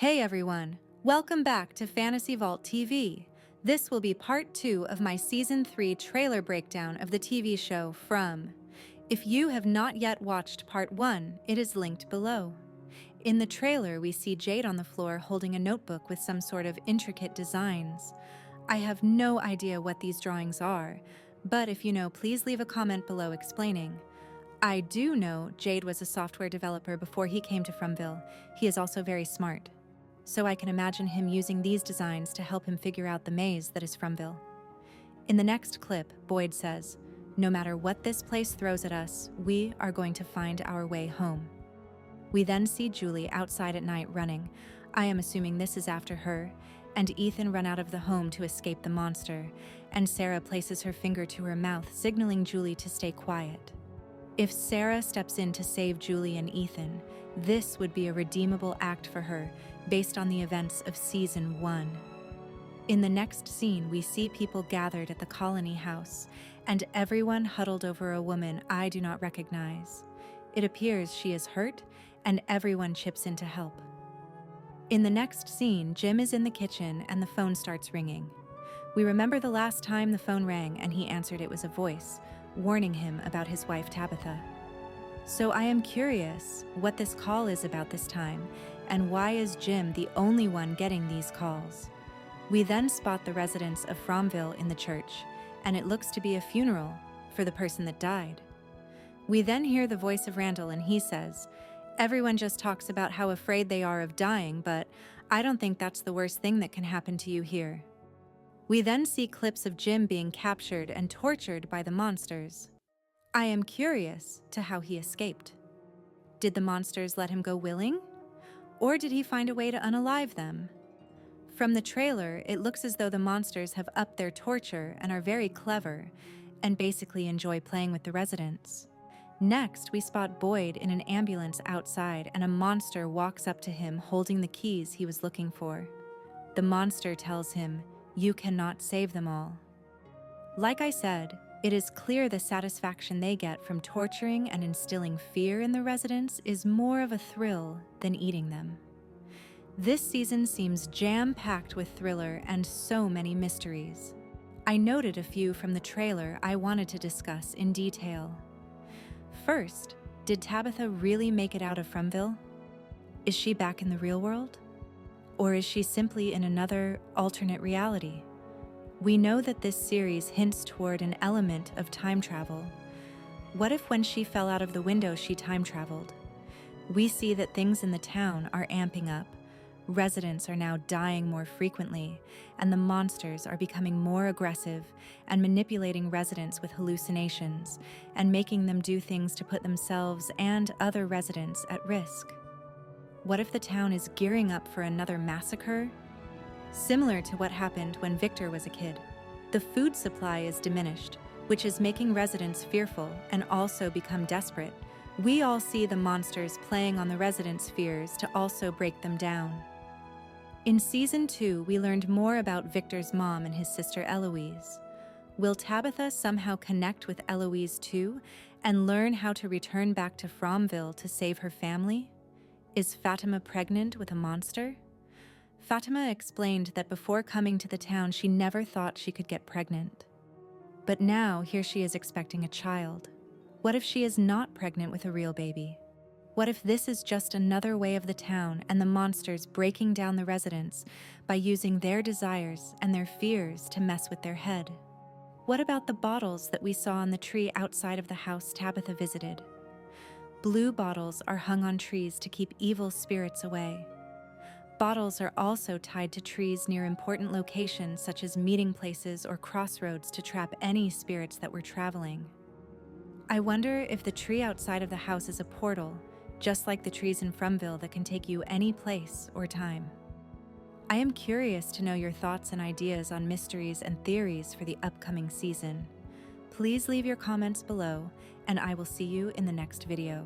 Hey everyone, welcome back to Fantasy Vault TV. This will be part 2 of my Season 3 trailer breakdown of the TV show From. If you have not yet watched part 1, it is linked below. In the trailer, we see Jade on the floor holding a notebook with some sort of intricate designs. I have no idea what these drawings are, but if you know, please leave a comment below explaining. I do know Jade was a software developer before he came to Fromville. He is also very smart. So I can imagine him using these designs to help him figure out the maze that is Fromville. In the next clip, Boyd says, "No matter what this place throws at us, we are going to find our way home." We then see Julie outside at night running. I am assuming this is after her, and Ethan run out of the home to escape the monster, and Sarah places her finger to her mouth, signaling Julie to stay quiet. If Sarah steps in to save Julie and Ethan, this would be a redeemable act for her, based on the events of Season 1. In the next scene, we see people gathered at the colony house, and everyone huddled over a woman I do not recognize. It appears she is hurt, and everyone chips in to help. In the next scene, Jim is in the kitchen and the phone starts ringing. We remember the last time the phone rang and he answered it was a voice, warning him about his wife Tabitha. So I am curious what this call is about this time, and why is Jim the only one getting these calls? We then spot the residents of Fromville in the church, and it looks to be a funeral for the person that died. We then hear the voice of Randall, and he says, "Everyone just talks about how afraid they are of dying, but I don't think that's the worst thing that can happen to you here." We then see clips of Jim being captured and tortured by the monsters. I am curious to how he escaped. Did the monsters let him go willing? Or did he find a way to unalive them? From the trailer, it looks as though the monsters have upped their torture and are very clever, and basically enjoy playing with the residents. Next, we spot Boyd in an ambulance outside, and a monster walks up to him holding the keys he was looking for. The monster tells him, "You cannot save them all." Like I said, it is clear the satisfaction they get from torturing and instilling fear in the residents is more of a thrill than eating them. This season seems jam-packed with thriller and so many mysteries. I noted a few from the trailer I wanted to discuss in detail. First, did Tabitha really make it out of Fromville? Is she back in the real world? Or is she simply in another alternate reality? We know that this series hints toward an element of time travel. What if when she fell out of the window she time traveled? We see that things in the town are amping up. Residents are now dying more frequently, and the monsters are becoming more aggressive and manipulating residents with hallucinations and making them do things to put themselves and other residents at risk. What if the town is gearing up for another massacre? Similar to what happened when Victor was a kid, the food supply is diminished, which is making residents fearful and also become desperate. We all see the monsters playing on the residents' fears to also break them down. In Season 2, we learned more about Victor's mom and his sister Eloise. Will Tabitha somehow connect with Eloise too and learn how to return back to Fromville to save her family? Is Fatima pregnant with a monster? Fatima explained that before coming to the town, she never thought she could get pregnant. But now, here she is expecting a child. What if she is not pregnant with a real baby? What if this is just another way of the town and the monsters breaking down the residents by using their desires and their fears to mess with their head? What about the bottles that we saw on the tree outside of the house Tabitha visited? Blue bottles are hung on trees to keep evil spirits away. Bottles are also tied to trees near important locations such as meeting places or crossroads to trap any spirits that were traveling. I wonder if the tree outside of the house is a portal, just like the trees in Fromville that can take you any place or time. I am curious to know your thoughts and ideas on mysteries and theories for the upcoming season. Please leave your comments below, and I will see you in the next video.